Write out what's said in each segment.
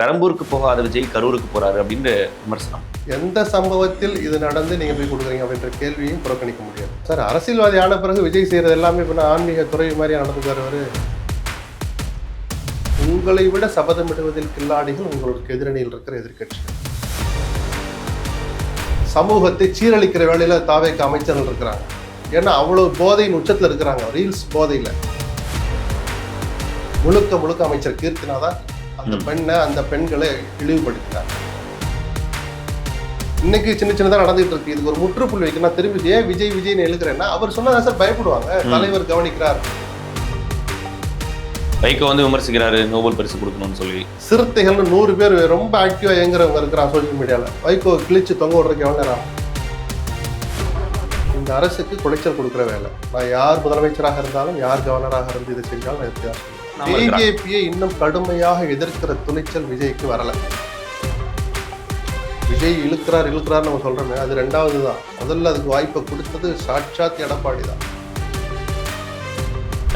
பெரம்பூருக்கு போகாத விஜய் கரூருக்கு போறாரு அப்படின்ற விமர்சனம். எந்த சம்பவத்தில் இது நடந்து நீங்க போய் கொடுக்குறீங்க அப்படின்ற கேள்வியும் புறக்கணிக்க முடியாது. சார், அரசியல்வாதி ஆன பிறகு விஜய் செய்யறது எல்லாமே இப்ப ஆன்மீக துறை மாதிரி நடந்துக்காரு. உங்களை விட சபதமிடுவதில் கில்லாடிகள் உங்களுக்கு எதிரணியில் இருக்கிற எதிர்க்கட்சிகள். சமூகத்தை சீரழிக்கிற வேலையில தாவேக்கு அமைச்சர்கள் இருக்கிறாங்க. ஏன்னா அவ்வளவு போதையின் உச்சத்துல இருக்கிறாங்க, ரீல்ஸ் போதையில. முழுக்க அமைச்சர் கீர்த்தினாதான் அந்த பெண்களை இழிவுபடுத்தினார். இன்னைக்கு சின்னதா நடந்துட்டு இருக்கு. இதுக்கு ஒரு முற்றுப்புள்ளி வைக்க நான் திரும்பி ஏன் விஜய்னு எழுக்கிறேன்னா, அவர் சொன்னதான் சார் பயப்படுவாங்க. தலைவர் கவனிக்கிறார். வைகோ விமர்சிக்கிறாரு, நோபல் பரிசு கொடுக்கணும்னு சொல்லி. சிறுத்தைகள்னு 100 பேர் ரொம்ப ஆக்டிவா இயங்குறவங்க இருக்கிறான் சோசியல் மீடியால. வைகோ கிழிச்சு தொங்க விடுறதுக்கு எவ்வளவு நேரம்? இந்த அரசுக்கு குடைச்சல் கொடுக்குற வேலை. நான் யார் முதலமைச்சராக இருந்தாலும், யார் கவர்னராக இருந்து இதை செஞ்சாலும் வித்தியாசம். பிஜேபியை இன்னும் கடுமையாக எதிர்க்கிற துணிச்சல் விஜய்க்கு வரல. விஜய் இழுக்கிறார் நம்ம சொல்றோமே, அது ரெண்டாவது தான். முதல்ல அதுக்கு வாய்ப்பை கொடுத்தது சாட்சாத் எடப்பாடி தான்.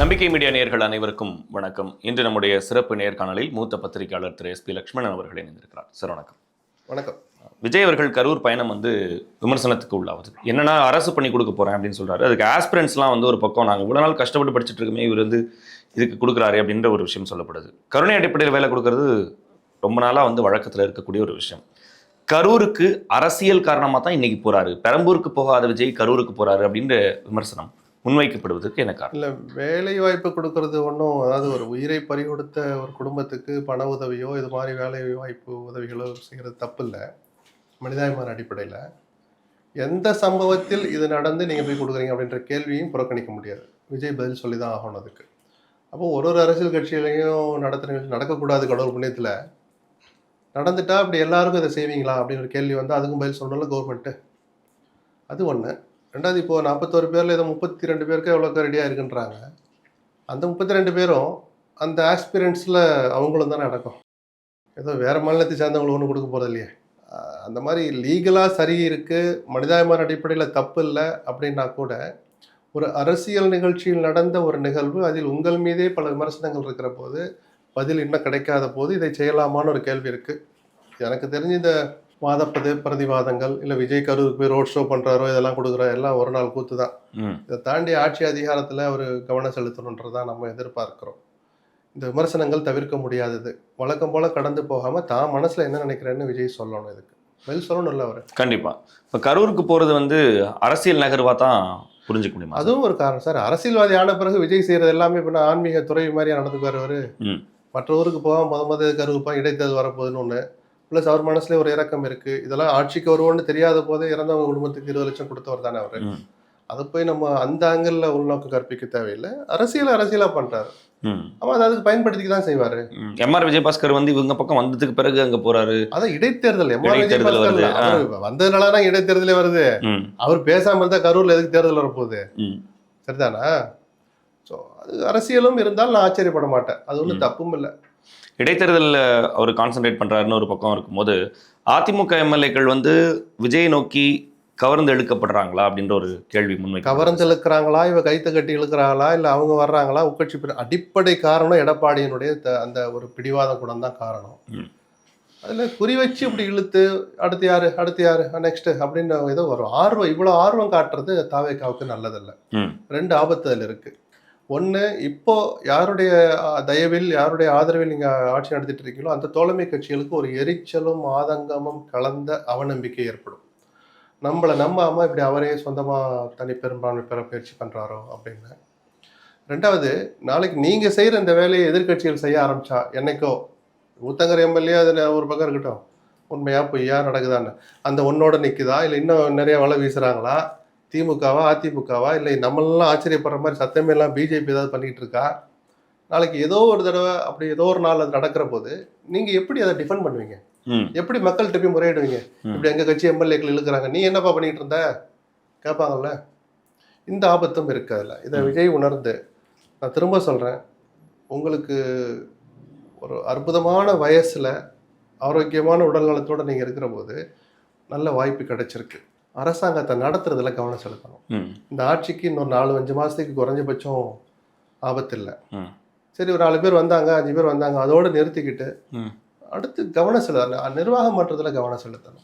நம்பிக்கை மீடியா நேயர்கள் அனைவருக்கும் வணக்கம். இன்று நம்முடைய சிறப்பு நேர்காணலில் மூத்த பத்திரிகையாளர் திரு SP லட்சுமணன் அவர்கள் இணைந்திருக்கிறார். சார் வணக்கம். வணக்கம். விஜய் அவர்கள் கரூர் பயணம் விமர்சனத்துக்கு உள்ளாவது. என்னன்னா, அரசு பண்ணி கொடுக்க போறேன் அப்படின்னு சொல்றாரு. அதுக்கு ஆஸ்பிரன்ஸ்லாம் ஒரு பக்கம், நாங்கள் இவ்வளவு நாள் கஷ்டப்பட்டு படிச்சுட்டு இருக்கோமே, இவர் இதுக்கு கொடுக்குறாரு அப்படின்ற ஒரு விஷயம் சொல்லப்படுது. கருணை அடிப்படையில் வேலை கொடுக்கறது ரொம்ப நாளாக வழக்கத்தில் இருக்கக்கூடிய ஒரு விஷயம். கரூருக்கு அரசியல் காரணமாக தான் இன்னைக்கு போறாரு. பெரம்பூருக்கு போகாத விஜய் கரூருக்கு போறாரு அப்படின்ற விமர்சனம் முன்வைக்கப்படுவதற்கு என்ன காரணம்? இல்லை, வேலை வாய்ப்பு கொடுக்கறது ஒன்றும், அதாவது ஒரு உயிரை பறிகொடுத்த ஒரு குடும்பத்துக்கு பண உதவியோ இது மாதிரி வேலை வாய்ப்பு உதவிகளோ செய்கிறது தப்பு இல்லை, மனிதாபிமான அடிப்படையில். எந்த சம்பவத்தில் இது நடந்து நீங்கள் போய் கொடுக்குறீங்க அப்படின்ற கேள்வியும் புறக்கணிக்க முடியாது. விஜய் பதில் சொல்லி தான் ஆகணும் அதுக்கு. அப்போ ஒரு அரசியல் கட்சியிலையும் நடக்கக்கூடாது. கடவுள் புண்ணியத்தில் நடந்துட்டா அப்படி எல்லாருக்கும் இதை செய்வீங்களா அப்படின்னு ஒரு கேள்வி அதுக்கும் பதில் சொல்லணும்ல கவர்மெண்ட்டு. அது ஒன்று. ரெண்டாவது, இப்போது 41 பேரில் ஏதோ 32 பேருக்கு எவ்வளோக்கா ரெடியாக இருக்குன்றாங்க. அந்த 32 பேரும் அந்த ஆஸ்பிரண்ட்ஸில் அவங்களும் தானே நடக்கும். ஏதோ வேறு மாநிலத்தை சேர்ந்தவங்களுக்கு ஒன்றும் கொடுக்க போகிறது இல்லையே. அந்த மாதிரி லீகலாக சரி இருக்குது, மனிதாபிமான அடிப்படையில் தப்பு இல்லை அப்படின்னா கூட, ஒரு அரசியல் நிகழ்ச்சியில் நடந்த ஒரு நிகழ்வு, அதில் உங்கள் மீதே பல விமர்சனங்கள் இருக்கிற போது, பதில் இன்னும் கிடைக்காத போது இதை செய்யலாமான்னு ஒரு கேள்வி இருக்குது. எனக்கு தெரிஞ்சு இந்த பிரதிவாதங்கள், இல்லை விஜய் கரூருக்கு போய் ரோட் ஷோ பண்ணுறாரோ, இதெல்லாம் கொடுக்குறோம், எல்லாம் ஒரு நாள் கூத்து தான். இதை தாண்டி ஆட்சி அதிகாரத்தில் ஒரு கவனம் செலுத்தணுன்றதான் நம்ம எதிர்பார்க்குறோம். இந்த விமர்சனங்கள் தவிர்க்க முடியாதது. வழக்கம் போல் கடந்து போகாமல் தான் மனசில் என்ன நினைக்கிறேன்னு விஜய் சொல்லணும். இதுக்கு பதில் சொல்லணும் இல்லை அவர். கண்டிப்பாக. இப்போ கரூருக்கு போகிறது அரசியல் நகர்வாக தான் புரிஞ்சுக்க முடியுமா? அதுவும் ஒரு காரணம் சார். அரசியல்வாதி ஆன பிறகு விஜய் செய்யறது எல்லாமே இப்போ ஆன்மீக துறை மாதிரியா நடந்துக்குவார் அவரு. மற்ற ஊருக்கு போக முத கருவுப்பா இடைத்தேர்தல் வரப்போகுதுன்னு ஒன்று. ப்ளஸ் அவர் மனசுல ஒரு இறக்கம் இருக்கு. இதெல்லாம் ஆட்சிக்கு வருவோன்னு தெரியாத போதே இறந்தவங்க குடும்பத்துக்கு 20 லட்சம் கொடுத்தவர் தானே அவரு. அதை போய் நம்ம அந்த ஆங்கிள் உள்நோக்கம் கற்பிக்க தேவையில்லை. அரசியலா பண்றாரு. ஆமா, அதை அதுக்கு பயன்படுத்திக்க தான் செய்வாரு. MR விஜயபாஸ்கர் இவங்க பக்கம் வந்ததுக்கு பிறகு அங்க போறாரு. அதான் இடைத்தேர்தல். MR விஜயபாஸ்கர் வந்ததுனாலதான் இடைத்தேர்தலே வருது. அவர் பேசாம இருந்தா கரூர்ல எதுக்கு தேர்தல் வரப்போகுது? சரிதானா? ஸோ அது அரசியலும் இருந்தால் நான் ஆச்சரியப்பட மாட்டேன். அது ஒன்றும் தப்பும் இல்லை. இடைத்தேர்தலில் அவர் கான்சென்ட்ரேட் பண்றாருன்னு ஒரு பக்கம் இருக்கும்போது, அதிமுக MLAக்கள் விஜய் நோக்கி கவர்ந்து இழுக்கப்படுறாங்களா அப்படின்ற ஒரு கேள்வி முன்வை. கவர்ந்து இழுக்கிறாங்களா, இவ கைத்த கட்டி இழுக்கிறாங்களா, இல்லை அவங்க வர்றாங்களா? உட்கட்சி அடிப்படை காரணம் எடப்பாடியினுடைய அந்த ஒரு பிடிவாத குணம் தான் காரணம். அதில் குறி வச்சு இப்படி இழுத்து அடுத்து யாரு நெக்ஸ்ட் அப்படின்னு ஏதோ ஒரு ஆர்வம், இவ்வளோ ஆர்வம் காட்டுறது தாவேக்காவுக்கு நல்லதில்லை. 2 ஆபத்து அதில் இருக்கு. ஒன்று, இப்போ யாருடைய தயவில், யாருடைய ஆதரவில் நீங்கள் ஆட்சி நடத்திட்டு இருக்கீங்களோ அந்த தோழமை கட்சிகளுக்கு ஒரு எரிச்சலும் ஆதங்கமும் கலந்த அவநம்பிக்கை ஏற்படும். நம்மளை நம்பாமல் இப்படி அவரே சொந்தமாக தனிப்பெரும்பான்மை பெற முயற்சி பண்ணுறாரோ அப்படின்னு. ரெண்டாவது, நாளைக்கு நீங்கள் செய்கிற இந்த வேலையை எதிர்கட்சிகள் செய்ய ஆரம்பித்தா, என்னைக்கோ ஊத்தங்கர் MLA அதில் ஒரு பக்கம் இருக்கட்டும், உண்மையா பொய்யா நடக்குதான்னு அந்த ஒன்னோட நிற்குதா, இல்லை இன்னும் நிறைய வலை வீசுகிறாங்களா, திமுகவா அதிமுகவா, இல்லை நம்மளாம் ஆச்சரியப்படுற மாதிரி சத்தமேலாம் பிஜேபி ஏதாவது பண்ணிக்கிட்டு இருக்கா, நாளைக்கு ஏதோ ஒரு தடவை அப்படி ஏதோ ஒரு நாள் அது நடக்கிற போது நீங்கள் எப்படி அதை டிஃபெண்ட் பண்ணுவீங்க? எப்படி மக்கள்கிட்ட போய் முறையிடுவீங்க? இப்படி எங்கள் கட்சி MLAக்கள் இழுக்கிறாங்க, நீ என்னப்பா பண்ணிட்டு இருந்த கேட்பாங்கல்ல. இந்த ஆபத்தும் இருக்கு அதில். இதை விஜய் உணர்ந்து, நான் திரும்ப சொல்கிறேன், உங்களுக்கு ஒரு அற்புதமான வயசில் ஆரோக்கியமான உடல் நலத்தோடு நீங்கள் இருக்கிற போது நல்ல வாய்ப்பு கிடைச்சிருக்கு. அரசாங்கத்தை நடத்துறதுல கவனம் செலுத்தணும். இந்த ஆட்சிக்கு இன்னொரு 4-5 மாதத்துக்கு குறைஞ்சபட்சம் ஆபத்து இல்லை. சரி, ஒரு 4 பேர் வந்தாங்க, 5 பேர் வந்தாங்க, அதோடு நிறுத்திக்கிட்டு அடுத்து கவனம் செலுத்த நிர்வாகம் பண்றதுல கவனம் செலுத்தணும்.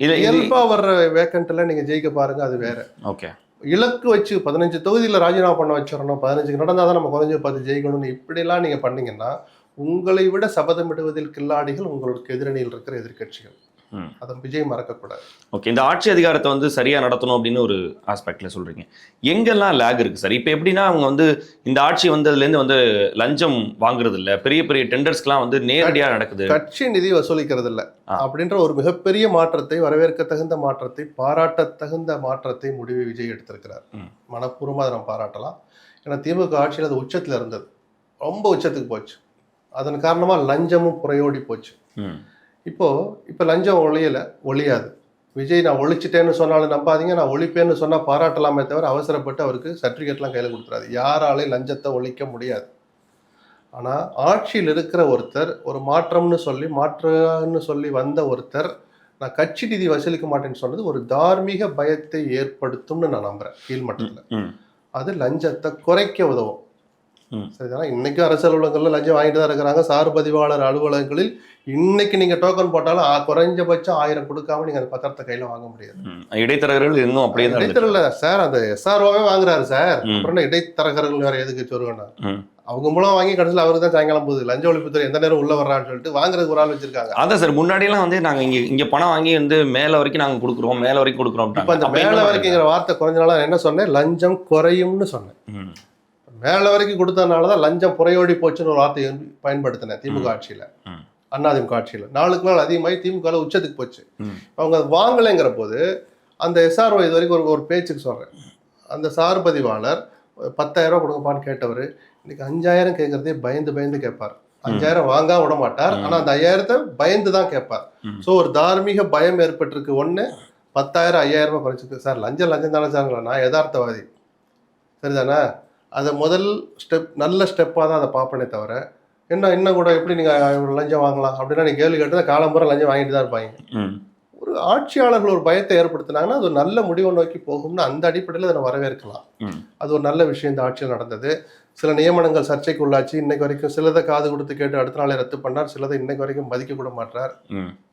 இது இயல்பா வர்ற வேக்கண்ட்ல நீங்க ஜெயிக்க பாருங்க, அது வேற. ஓகே. இலக்கு வச்சு 15 தொகுதியில் ராஜினாமா பண்ண வச்சிடணும், 15 நடந்தால் தான் நம்ம குறைஞ்ச 10 ஜெயிக்கணும்னு இப்படிலாம் நீங்க பண்ணீங்கன்னா உங்களை விட சபதமிடுவதில் கில்லாடிகள் உங்களுக்கு எதிரணியில் இருக்கிற எதிர்க்கட்சிகள். அதை விஜய் மறக்கக்கூடாது. ஓகே. இந்த ஆட்சி அதிகாரத்தை வந்து சரியா நடத்தணும் அப்படின்னு ஒரு ஆஸ்பெக்ட்ல சொல்றீங்க. எங்கெல்லாம் லேக் இருக்கு சார்? இப்போ எப்படின்னா அவங்க வந்து இந்த ஆட்சி வந்ததுலேருந்து வந்து லஞ்சம் வாங்குறது இல்லை, பெரிய பெரிய டெண்டர்ஸ்க்குலாம் வந்து நேரடியாக நடக்குது, கட்சி நிதி வசூலிக்கிறது இல்லை அப்படின்ற ஒரு மிகப்பெரிய மாற்றத்தை, வரவேற்க தகுந்த மாற்றத்தை, பாராட்ட தகுந்த மாற்றத்தை முடிவு விஜய் எடுத்திருக்கிறார். மனப்பூர்வமாக அதை நம்ம பாராட்டலாம். ஏன்னா திமுக ஆட்சியில் அது உச்சத்தில் இருந்தது, ரொம்ப உச்சத்துக்கு போச்சு. அதன் காரணமாக லஞ்சமும் புறையோடி போச்சு. இப்போ லஞ்சம் ஒழியாது. விஜய் நான் ஒழிச்சிட்டேன்னு சொன்னாலும் நம்பாதீங்க, நான் ஒழிப்பேன்னு சொன்னால் பாராட்டலாமே தவிர அவசரப்பட்டு அவருக்கு சர்டிஃபிகேட்லாம் கையில் கொடுத்துறாது. யாராலையும் லஞ்சத்தை ஒழிக்க முடியாது. ஆனால் ஆட்சியில் இருக்கிற ஒருத்தர் ஒரு மாற்றம்னு சொல்லி வந்த ஒருத்தர் நான் கட்சி நிதி வசூலிக்க மாட்டேன்னு சொன்னது ஒரு தார்மீக பயத்தை ஏற்படுத்தும்னு நான் நம்புறேன். கீழ்மட்டத்தில் அது லஞ்சத்தை குறைக்க உதவும். சரிதானா? இன்னைக்கும் அரசு அலுவலகங்கள்ல லஞ்சம் வாங்கிட்டு தான் இருக்கிறாங்க. சார் பதிவாளர் அலுவலகங்களில் இன்னைக்கு நீங்க டோக்கன் போட்டாலும் குறைஞ்சபட்சம் 1000 கொடுக்காம நீங்க அந்த பத்திரத்தை கையில வாங்க முடியாது. இடைத்தரகர்கள் இன்னும் அப்படியே தான். இடைத்தரகர்ல சார் அந்த SROவே வாங்குறாரு சார். அப்புறம் இடைத்தரகர்கள் வேற எதுக்கு சொல்லுவேன்? அவங்க மூலம் வாங்கி கடைசியில் அவருக்கு தான் சாயங்காலம் போகுது. லஞ்ச ஒழிப்புத்துறை எந்த நேரம் உள்ள வர்றான்னு சொல்லிட்டு வாங்குறதுக்கு ஒரு ஆள் வச்சிருக்காங்க. அதான் சார், முன்னாடியெல்லாம் வந்து நாங்க இங்க பணம் வாங்கி வந்து மேல வரைக்கும் நாங்க கொடுக்குறோம், மேல வரைக்கும் கொடுக்குறோம். இப்ப அந்த மேல வரைக்குங்கிற வார்த்தை குறைஞ்ச நாளா என்ன சொன்னேன்? லஞ்சம் குறையும்னு சொன்னேன். மேல வரைக்கும் கொடுத்ததுனாலதான் லஞ்சம் புறையோடி போச்சுன்னு ஒரு வார்த்தையை பயன்படுத்தினேன் திமுக ஆட்சியில, அதிமுக ஆட்சியில. நாளுக்கு நாள் அதிகமாகி திமுக உச்சத்துக்கு போச்சு. அவங்க வாங்கலைங்கிற போது அந்த SRO இது வரைக்கும் ஒரு பேச்சுக்கு சொல்றேன், அந்த சார் பதிவாளர் 10,000 ரூபாய் கொடுங்கப்பான்னு கேட்டவர் இன்னைக்கு 5,000 கேட்கறதே பயந்து கேட்பார். 5,000 வாங்க விட மாட்டார், ஆனா அந்த 5,000 பயந்து தான் கேட்பார். ஸோ ஒரு தார்மீக பயம் ஏற்பட்டிருக்கு. 10,000 5,000 ரூபாய் குறைச்சிருக்கு. சார் லஞ்சம் தானே சார், நான் யதார்த்தவாதி, சரிதானே? அதை முதல் ஸ்டெப் நல்ல ஸ்டெப்பாக தான் அதை பார்ப்பனே தவிர இன்னும் கூட எப்படி நீங்கள் லஞ்சம் வாங்கலாம் அப்படின்னா நீங்கள் கேள்வி கேட்டு காலம்புற லஞ்சம் வாங்கிட்டு தான் இருப்பாங்க. ஒரு ஆட்சியாளர்கள் ஒரு பயத்தை ஏற்படுத்தினாங்கன்னா அது ஒரு நல்ல முடிவை நோக்கி போகும்னு அந்த அடிப்படையில் அதை வரவேற்கலாம். அது ஒரு நல்ல விஷயம் இந்த ஆட்சியில் நடந்தது. சில நியமனங்கள் சர்ச்சைக்கு உள்ளாச்சு. இன்னைக்கு வரைக்கும் சிலதை காது கொடுத்து கேட்டு அடுத்த நாளே ரத்து பண்ணார், சிலதை இன்னைக்கு வரைக்கும் மதிக்க கூட மாட்டார்.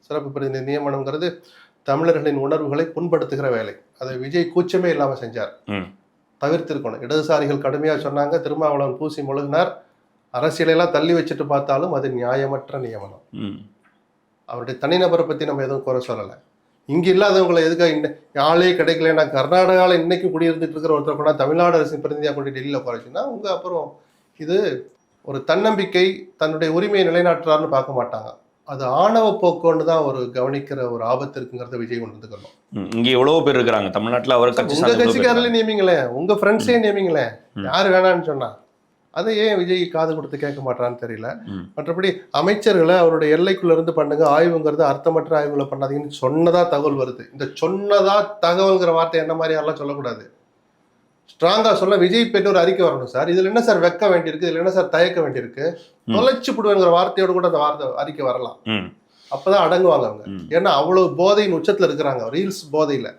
சிறப்பு பிரதிநிதி நியமனம்ங்கிறது தமிழர்களின் உணர்வுகளை புண்படுத்துகிற வேலை. அதை விஜய் கூச்சமே இல்லாமல் செஞ்சார். தவிர்த்திருக்கணும். இடதுசாரிகள் கடுமையாக சொன்னாங்க, திருமாவளவன் பூசி முழுகினார். அரசியலெல்லாம் தள்ளி வச்சுட்டு பார்த்தாலும் அது நியாயமற்ற நியமனம். அவருடைய தனிநபரை பற்றி நம்ம எதுவும் குறை சொல்லலை. இங்கே இல்லாதவங்களை எதுக்காக ஆளே கிடைக்கலன்னா கர்நாடகாவில் இன்னைக்கு குடியிருந்துட்டு இருக்கிற ஒருத்தர் கூட தமிழ்நாடு அரசின் பிரதிநிதியாக கொண்டு டெல்லியில் குறைச்சுன்னா உங்க அப்புறம் இது ஒரு தன்னம்பிக்கை, தன்னுடைய உரிமையை நிலைநாட்டுறாருன்னு பார்க்க மாட்டாங்க. அது ஆணவ போக்கோன்னு தான் ஒரு கவனிக்கிற ஒரு ஆபத்து இருக்குங்கிறத விஜய் உணர்ந்துக்கணும். இங்க எவ்வளவு பேர் இருக்காங்க தமிழ்நாட்டில். அவர் உங்க கட்சிக்காரர்களே நியமிங்களேன், உங்க ஃப்ரெண்ட்ஸே நியமிங்களேன். யாரு வேணான்னு சொன்னா அதை ஏன் விஜய் காது கொடுத்து கேட்க மாட்டான்னு தெரியல. மற்றபடி அமைச்சர்களை அவருடைய எல்லைக்குள்ள இருந்து பண்ணுங்க, ஆய்வுங்கிறது அர்த்தமற்ற ஆய்வுகளை பண்ணாதீங்கன்னு சொன்னதா தகவல் வருது. இந்த சொன்னதா தகவல்ங்கிற வார்த்தை என்ன மாதிரி யாரெல்லாம் சொல்லக்கூடாது. ஸ்ட்ராங்கா சொல்ல விஜய் போயிட்டு ஒரு அறிக்கை வரணும். சார் இதுல என்ன சார் வெக்க வேண்டியிருக்கு, இதுல என்ன சார் தயக்க வேண்டியிருக்கு, தொலைச்சு போடுவேங்கிற வார்த்தையோட கூட அந்த வார்த்தை அறிக்கை வரலாம். அப்பதான் அடங்குவாங்க அவங்க. ஏன்னா அவ்வளவு போதையின் உச்சத்துல இருக்கிறாங்க, ரீல்ஸ் போதையில.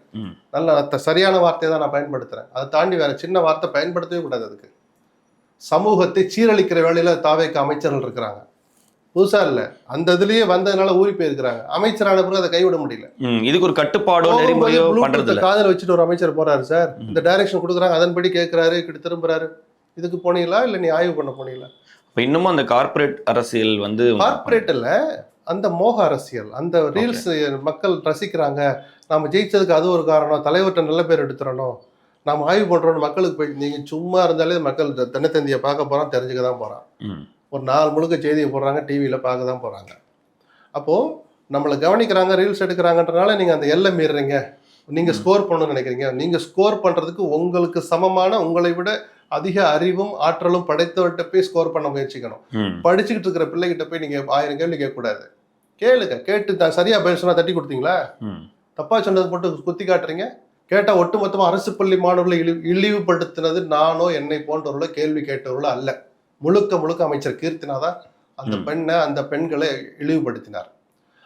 நல்ல சரியான வார்த்தையை தான் நான் பயன்படுத்துறேன். அதை தாண்டி வேற சின்ன வார்த்தை பயன்படுத்தவே கூடாது. அதுக்கு சமூகத்தை சீரழிக்கிற வேலையில தாவேக்க அமைச்சர்கள் இருக்கிறாங்க. புதுசா இல்ல, அந்த இதுலயே வந்ததுனால ஊறி போயிருக்கிறாங்க. அமைச்சரான பிறகு அதை கைவிட முடியல. இதுக்கு ஒரு கட்டுப்பாடோ நெறிமுறையோ பண்றது இல்ல. காதல வச்சுட்டு ஒரு அமைச்சர் போறாரு சார், இந்த டைரக்ஷன் கொடுக்குறாங்க, அதன்படி கேட்கிறாரு, இப்படி திரும்புறாரு. இதுக்கு போனீங்களா இல்ல நீ ஆய்வு பண்ண போனீங்களா? இப்ப இன்னமும் அந்த கார்பரேட் அரசியல் வந்து கார்பரேட் இல்ல, அந்த மோக அரசியல், அந்த ரீல்ஸ் மக்கள் ரசிக்கிறாங்க. நாம ஜெயிச்சதுக்கு அது ஒரு காரணம், தலைவர்கிட்ட நல்ல பேர் எடுத்துடணும், நாம ஆய்வு பண்றோம்னு மக்களுக்கு போய் நீங்க சும்மா இருந்தாலே மக்கள் தினத்தந்தியை பார்க்க போறான், தெரிஞ்சுக்க தான் போறான். ஒரு நாள் முழுக்க செய்தியை போடுறாங்க, டிவியில் பார்க்க தான் போகிறாங்க. அப்போது நம்மளை கவனிக்கிறாங்க, ரீல்ஸ் எடுக்கிறாங்கன்றனால நீங்கள் அந்த எல்லை மீறுறீங்க, நீங்கள் ஸ்கோர் பண்ணணும்னு நினைக்கிறீங்க. நீங்கள் ஸ்கோர் பண்ணுறதுக்கு உங்களுக்கு சமமான, உங்களை விட அதிக அறிவும் ஆற்றலும் படைத்தவர்கிட்ட போய் ஸ்கோர் பண்ண முயற்சிக்கணும். படிச்சுக்கிட்டு இருக்கிற பிள்ளைகிட்ட போய் நீங்கள் 1000 கேள்வி கேட்கக்கூடாது. கேட்டு தான் சரியாக பதில் சொன்னால் தட்டி கொடுத்தீங்களா? தப்பாக சொன்னது மட்டும் குத்தி காட்டுறீங்க. கேட்டால் ஒட்டுமொத்தமாக அரசு பள்ளி மாணவர்களை இழிவுபடுத்தினது நானோ என்னை போன்றவர்களோ கேள்வி கேட்டவர்களோ அல்ல. முழுக்க அமைச்சர் கீர்த்தினாதான் அந்த பெண்களை இழிவுபடுத்தினார்.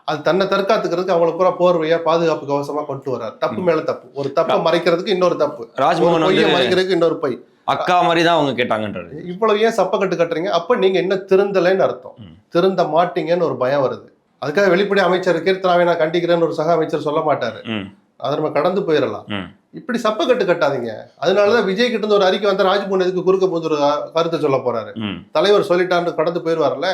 அது தன்னை தற்காத்துக்கிறதுக்கு அவங்களை பூரா போர்வையா பாதுகாப்பு கவசமா கொண்டு வர்றாரு. தப்பு மேல தப்பு, ஒரு தப்பை மறைக்கிறதுக்கு இன்னொரு தப்பு, ராஜ்மோகன் மறைக்கிறதுக்கு இன்னொரு பை. அக்கா மாதிரி தான் அவங்க கேட்டாங்கன்றாரு. இவ்வளவு ஏன் சப்ப கட்டு கட்டுறீங்க? அப்ப நீங்க என்ன திருந்தலைன்னு அர்த்தம். திருந்த மாட்டீங்கன்னு ஒரு பயம் வருது. அதுக்காக வெளிப்படை அமைச்சர் கீர்த்தனாவை நான் கண்டிக்கிறேன்னு ஒரு சக அமைச்சர் சொல்ல மாட்டாரு. அதை நம்ம கடந்து போயிடலாம். இப்படி சப்ப கட்டாதீங்க. அதனாலதான் விஜய் கிட்ட இருந்து ஒரு அறிக்கை வந்தா ராஜ்பவன் எதுக்கு குறுக்க போது ஒரு கருத்தை சொல்ல போறாரு. தலைவர் சொல்லிட்டான்னு கடந்து போயிடுவார்ல.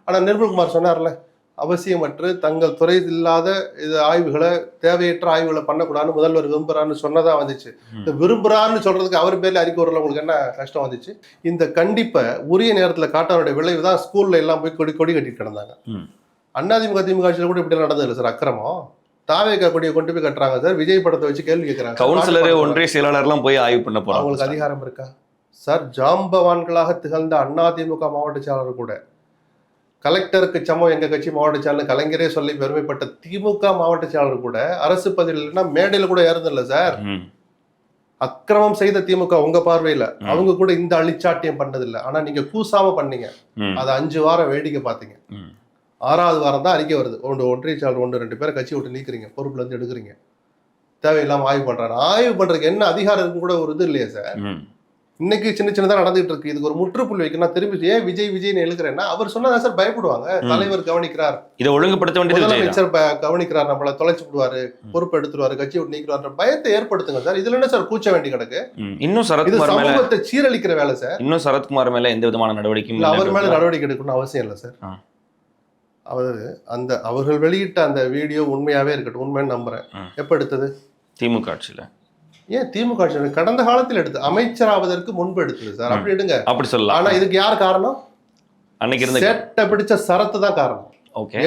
ஆனா நிர்மல்குமார் சொன்னார்ல, அவசியமற்று தங்கள் துறை இல்லாத இது ஆய்வுகளை, தேவையற்ற ஆய்வுகளை பண்ணக்கூடாதுன்னு முதல்வர் விரும்புறான்னு சொன்னதா வந்துச்சு. இந்த விரும்புறான்னு சொல்றதுக்கு அவர் பேர்ல அறிக்கை வரல, உங்களுக்கு என்ன கஷ்டம் வந்துச்சு? இந்த கண்டிப்பை உரிய நேரத்துல காட்டவருடைய விளைவு தான் ஸ்கூல்ல எல்லாம் போய் கொடி கட்டிட்டு கிடந்தாங்க. அதிமுக திமுக ஆட்சியில் கூட இப்படி நடந்தது இல்லை சார். அக்கிரமம் தாவேக்கா கொடியை கொண்டு போய் கட்டுறாங்க சார். விஜய் படத்தை வச்சு கேள்வி கேட்கறாங்க. கவுன்சிலர், ஒன்றிய செயலாளர்லாம் போய் ஆய்வு பண்ண போறாங்க. அவங்களுக்கு அதிகாரம் இருக்கா சார்? ஜாம்பவான்களாக திகழ்ந்த அதிமுக மாவட்ட செயலாளர் கூட கலெக்டருக்கு சமம் எங்க கட்சி மாவட்ட செயலாளர் கலைஞரே சொல்லி பெருமைப்பட்ட திமுக மாவட்ட செயலாளர் கூட அரசு பதில் இல்லைன்னா மேடையில கூட ஏறுதில்ல சார். அக்கிரமம் செய்த திமுக உங்க பார்வையில அவங்க கூட இந்த அழிச்சாட்டியம் பண்ணதில்லை. ஆனா நீங்க கூசாம பண்ணீங்க. அதை 5 வாரம் வேடிக்கை பார்த்தீங்க. 6வது வாரம் தான் அறிக்கை வருது. ஒன்றிய செயலாளர் 1-2 பேரை கட்சி விட்டு நீக்குறீங்க, பொறுப்புல இருந்து எடுக்கிறீங்க. தேவையில்லாம ஆய்வு பண்றாரு. ஆய்வு பண்றதுக்கு என்ன அதிகாரம் இருக்குன்னு கூட ஒரு இது இல்லையா சார்? இன்னைக்கு சின்னதா நடந்துட்டு இருக்கு. இதுக்கு ஒரு முற்றுப்புள்ளி வைக்கணும். திரும்பி ஏன் விஜய்னு எழுக்கிறேன்னா அவர் சொன்னதான் சார் பயப்படுவாங்க. தலைவர் கவனிக்கிறார், இதை ஒழுங்குபடுத்த வேண்டியது முதலமைச்சர் கவனிக்கிறார், நம்மள தொலைச்சு விடுவாரு, பொறுப்பு எடுத்துருவாரு, கட்சி விட்டு நீக்கிறார் பயத்தை ஏற்படுத்துங்க சார். இதுல என்ன சார் கூச்ச வேண்டி கிடக்கு? இன்னும் சமூகத்தை சீரழிக்கிற வேலை சார். இன்னும் சரத்குமார் மேல எந்த விதமான நடவடிக்கையும் அவர் மேல நடவடிக்கை எடுக்கணும்னு அவசியம் இல்லை சார். அவர்கள் வெளியிட்ட அந்த வீடியோ உண்மையாவே இருக்கட்டும், உண்மைன்னு நம்புறேன். எப்ப எடுத்தது? திமுக ஆட்சியில. ஏன் திமுக ஆட்சியில? கடந்த காலத்தில் எடுத்து அமைச்சராவதற்கு முன்பு எடுத்தது சார். அப்படி எடுங்க, அப்படி சொல்லலாம். ஆனா இதுக்கு யார் காரணம்? அன்னைக்கு இருந்த சேட்டை பிடிச்ச சரத்து தான் காரணம்.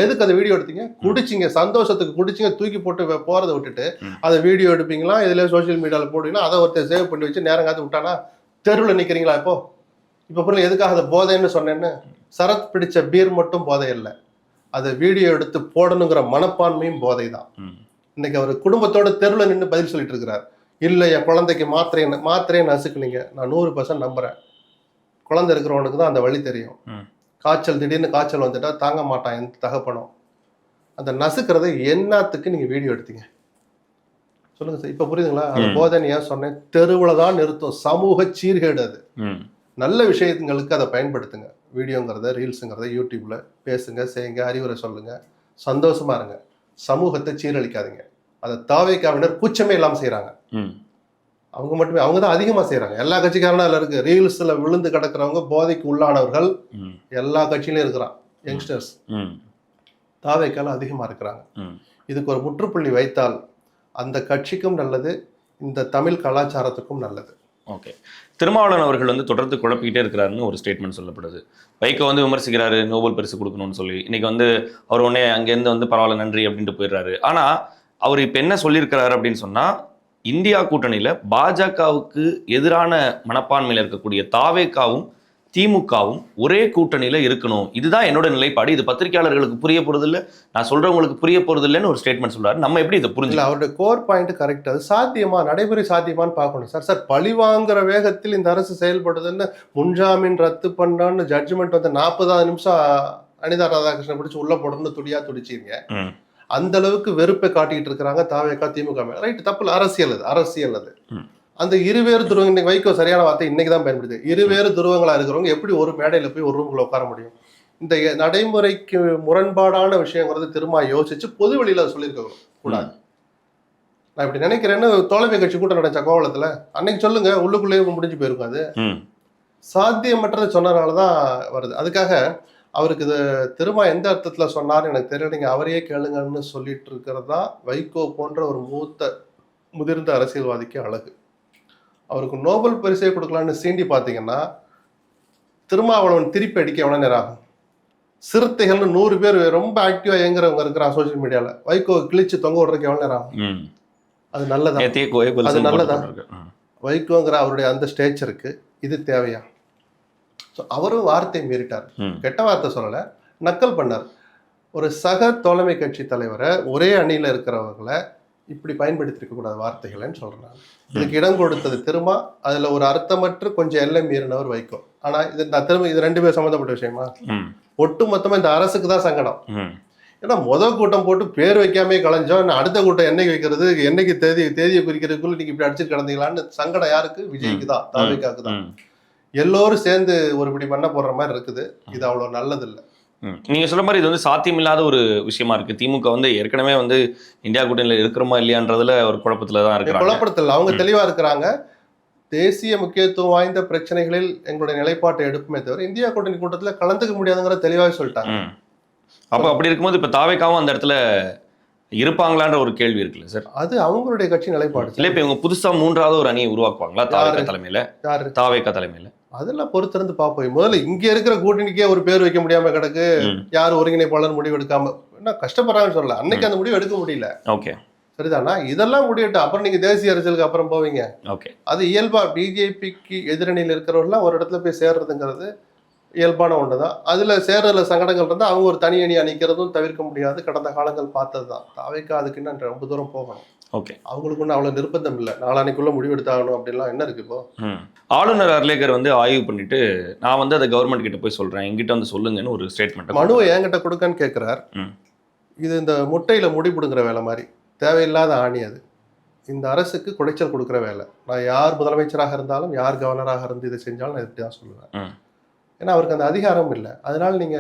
எதுக்கு அந்த வீடியோ எடுத்தீங்க? குடிச்சிங்க, சந்தோஷத்துக்கு குடிச்சிங்க, தூக்கி போட்டு போறதை விட்டுட்டு அதை வீடியோ எடுப்பீங்களா, இதுல சோசியல் மீடியால போடுவீங்களா, அதை ஒருத்தர் சேவ் பண்ணி வச்சு நேரம் காத்து விட்டானா தெருவில் நிக்கிறீங்களா? இப்போ பொருள் எதுக்காக அதை போதைன்னு சொன்னேன்னு, சரத் பிடிச்ச பீர் மட்டும் போதை இல்லை, அதை வீடியோ எடுத்து போடணுங்கிற மனப்பான்மையும் போதை தான். இன்னைக்கு அவர் குடும்பத்தோட தெருவில் நின்று பதில் சொல்லிட்டு இருக்கிறார். இல்லை, என் குழந்தைக்கு மாத்திரையை நசுக்குனீங்க. நான் 100% நம்புறேன். குழந்தை இருக்கிறவனுக்கு தான் அந்த வழி தெரியும். காய்ச்சல், திடீர்னு காய்ச்சல் வந்துட்டா தாங்க மாட்டான் எந்த தகப்பனும். அந்த நசுக்கிறத என்னத்துக்கு நீங்க வீடியோ எடுத்தீங்க சொல்லுங்க சார். இப்ப புரியுதுங்களா? அந்த போதனை ஏன் சொன்னேன்? தெருவில் தான் நிறுத்தும். சமூக சீர்கேடு அது. நல்ல விஷயங்களுக்கு அதை பயன்படுத்துங்க. வீடியோங்கிறத, ரீல்ஸுங்கிறத யூடியூப்ல பேசுங்க, செய்யுங்க, அறிவுரை சொல்லுங்க, சந்தோஷமா இருங்க. சமூகத்தை சீரழிக்காதீங்க. அதை தாவேக்காவினர் கூச்சமே இல்லாமல் செய்யறாங்க. அவங்க மட்டுமே, அவங்க தான் அதிகமா செய்யறாங்க. எல்லா கட்சிக்காரனும் அதில் இருக்கு. ரீல்ஸ்ல விழுந்து கிடக்கிறவங்க, போதைக்கு உள்ளானவர்கள் எல்லா கட்சியிலும் இருக்கிறான். யங்ஸ்டர்ஸ் தாவேக்கால அதிகமா இருக்கிறாங்க. இதுக்கு ஒரு முற்றுப்புள்ளி வைத்தால் அந்த கட்சிக்கும் நல்லது, இந்த தமிழ் கலாச்சாரத்துக்கும் நல்லது. ஓகே. திருமாவளவன் அவர்கள் தொடர்ந்து குழப்பிக்கிட்டே இருக்கிறாருன்னு ஒரு ஸ்டேட்மெண்ட் சொல்லப்படுது. வைகோ விமர்சிக்கிறாரு, நோபல் பரிசு கொடுக்கணும்னு சொல்லி. இன்னைக்கு அவர் உடனே அங்கேருந்து பரவாயில்ல நன்றி அப்படின்ட்டு போயிடுறாரு. ஆனால் அவர் இப்போ என்ன சொல்லியிருக்கிறாரு அப்படின்னு சொன்னால், இந்தியா கூட்டணியில் பாஜகவுக்கு எதிரான மனப்பான்மையில் இருக்கக்கூடிய தாவேக்காவும் திமுகவும் ஒரே கூட்டணியில் இருக்கணும், இதுதான் என்னோட நிலைப்பாடு. இது பத்திரிகையாளர்களுக்கு புரிய போறது இல்லை, நான் சொல்றவங்களுக்கு புரிய போறது இல்லைன்னு ஒரு ஸ்டேட்மெண்ட் சொல்றாரு. நம்ம எப்படி இதை புரிஞ்சுக்கலாம்? அவருடைய கோர் பாயிண்ட் கரெக்ட். அது சாத்தியமா, நடைமுறை சாத்தியமான்னு பார்க்கணும் சார். சார், பழி வாங்குற வேகத்தில் இந்த அரசு செயல்படுதுன்னு முன்ஜாமீன் ரத்து பண்ணான்னு ஜட்ஜ்மெண்ட் 40வது நிமிஷம் அனிதா ராதாகிருஷ்ணன் பிடிச்சி உள்ள போடணும்னு துடிச்சிருங்க. அந்த அளவுக்கு வெறுப்பை காட்டிட்டு இருக்கிறாங்க தாவேக்கா திமுக மேல. ரைட், தப்பு. அரசியல் அது. அந்த இருவேறு துருவங்கள், இன்னைக்கு வைகோ சரியான வார்த்தை இன்னைக்கு தான் பயன்படுது. இருவேறு துருவங்களா இருக்கிறவங்க எப்படி ஒரு மேடையில போய் ஒரு ரூம்குள்ள உட்கார முடியும்? இந்த நடைமுறைக்கு முரண்பாடான விஷயங்கிறது திரும்ப யோசிச்சு பொது வெளியில சொல்லியிருக்க கூடாது. நான் இப்படி நினைக்கிறேன்னு தோழமை கட்சி கூட்டம் நடந்துச்சா கோவளத்துல, அன்னைக்கு சொல்லுங்க, உள்ளுக்குள்ளேயே முடிஞ்சு போயிருக்கும். அது சாத்தியமற்றதை சொன்னதுனாலதான் வருது. அதுக்காக அவருக்கு இது திரும்ப எந்த அர்த்தத்துல சொன்னார்னு எனக்கு தெரியல. நீங்க அவரையே கேளுங்கன்னு சொல்லிட்டு இருக்கிறது தான் வைகோ போன்ற ஒரு முதிர்ந்த அரசியல்வாதிக்கு அழகு. அவருக்கு நோபல் பரிசை கொடுக்கலான்னு சீண்டி பார்த்தீங்கன்னா, திருமாவளவன் திருப்பி அடிக்க எவ்வளோ நேரம் ஆகும்? சிறுத்தைகள்னு 100 பேர் ரொம்ப ஆக்டிவா இயங்குறவங்க இருக்கிறான் சோசியல் மீடியால. வைகோ கிழிச்சு தொங்க விடுறதுக்கு எவ்வளோ நேரம் ஆகும்? அது நல்லதா? அது நல்லதா? வைகோங்கிற அவருடைய அந்த ஸ்டேச்சருக்கு இது தேவையா? அவரும் வார்த்தை மீறிட்டார். கெட்ட வார்த்தை சொல்லலை, நக்கல் பண்ணார். ஒரு சக தோழமை கட்சி தலைவரை, ஒரே அணியில இருக்கிறவர்களை இப்படி பயன்படுத்திருக்க கூடாது வார்த்தைகள்னு சொல்றாங்க. இதுக்கு இடம் கொடுத்தது திரும்ப, அதுல ஒரு அர்த்தமற்ற கொஞ்சம் எல்லை மீறினவர் வைகோ. ஆனா இது நான் திரும்ப, இது 2 பேர் சம்மந்தப்பட்ட விஷயமா? ஒட்டு மொத்தமா இந்த அரசுக்கு தான் சங்கடம். ஏன்னா கூட்டம் போட்டு பேர் வைக்காமே கலைஞ்சோம், அடுத்த கூட்டம் என்னைக்கு வைக்கிறது, என்னைக்கு தேதியை குறிக்கிறதுக்குள்ள நீங்க இப்படி அடிச்சுட்டு கிடந்தீங்களான்னு சங்கடம் யாருக்கு? விஜய்க்கு தான், தாவேக்காவுக்கு தான். எல்லோரும் சேர்ந்து ஒரு இப்படி மண்ணை போடுற மாதிரி இருக்குது. இது அவ்வளவு நல்லது இல்லை. நீங்க சொல்ற மாதிரி இது வந்து சாத்தியமில்லாத ஒரு விஷயமா இருக்கு. திமுக வந்து ஏற்கனவே வந்து இந்தியா கூட்டணியில் இருக்கிறோமா இல்லையான்றதுல ஒரு குழப்பத்துல தான் இருக்கிறாங்க. குழப்பத்தில் அவங்க தெளிவா இருக்கிறாங்க. தேசிய முக்கியத்துவம் வாய்ந்த பிரச்சனைகளில் எங்களுடைய நிலைப்பாட்டை எடுப்புமே தவிர இந்தியா கூட்டணி கூட்டத்தில் கலந்துக்க முடியாதுங்கிற தெளிவாக சொல்லிட்டாங்க. அப்போ அப்படி இருக்கும்போது இப்போ தாவேக்காவும் அந்த இடத்துல இருப்பாங்களான்ற ஒரு கேள்வி இருக்குல்ல சார்? அது அவங்களுடைய கட்சி நிலைப்பாடு. இல்லை, இப்போ இவங்க புதுசா 3வது ஒரு அணியை உருவாக்குவாங்களா தாவேக்கா தலைமையில? யாரு? தாவேக்கா தலைமையில. அதெல்லாம் பொறுத்திருந்து பார்ப்போம். முதல்ல இங்க இருக்கிற கூட்டணிக்கே ஒரு பேர் வைக்க முடியாம கிடக்கு. யார் ஒருங்கிணைப்பாளர் முடிவு எடுக்காம என்ன கஷ்டப்படுறாங்கன்னு சொல்லல. அன்னைக்கு அந்த முடிவு எடுக்க முடியல. ஓகே, சரிதானா? இதெல்லாம் முடியட்டும். அப்புறம் நீங்க தேசிய அரசியலுக்கு அப்புறம் போவீங்க. ஓகே. அது இயல்பா பிஜேபிக்கு எதிரணியில் இருக்கிறவர்கள்லாம் ஒரு இடத்துல போய் சேர்றதுங்கிறது இயல்பான ஒண்ணுதான். அதுல சேர்றதுல சங்கடங்கள் இருந்தா அவங்க ஒரு தனி அணியா நிக்கிறதும் தவிர்க்க முடியாது. கடந்த காலங்கள் பார்த்ததுதான். தாவேக்கா அதுக்கு இன்னும் ரொம்ப தூரம் போகணும். ஓகே. அவங்களுக்கு ஒன்றும் அவ்வளவு நிர்பந்தம் இல்லை. நாளானைக்குள்ள முடிவு எடுத்தாகணும் அப்படின்லாம் என்ன இருக்கு இப்போ? ஆளுநர் அர்லேக்கர் வந்து ஆய்வு பண்ணிட்டு நான் வந்து அதை கவர்மெண்ட் கிட்ட போய் சொல்றேன், எங்கிட்ட வந்து சொல்லுங்கன்னு ஒரு ஸ்டேட்மெண்ட் மனுவை என்கிட்ட கொடுக்கன்னு கேட்கிறார். இது இந்த முட்டையில முடிபிடுங்கிற வேலை மாதிரி தேவையில்லாத ஆணி. அது இந்த அரசுக்கு குடைச்சல் கொடுக்குற வேலை. நான் யார் முதலமைச்சராக இருந்தாலும் யார் கவர்னராக இருந்து இதை செஞ்சாலும் நான் இப்படி தான் சொல்லுவேன். ஏன்னா அவருக்கு அந்த அதிகாரம் இல்லை. அதனால நீங்க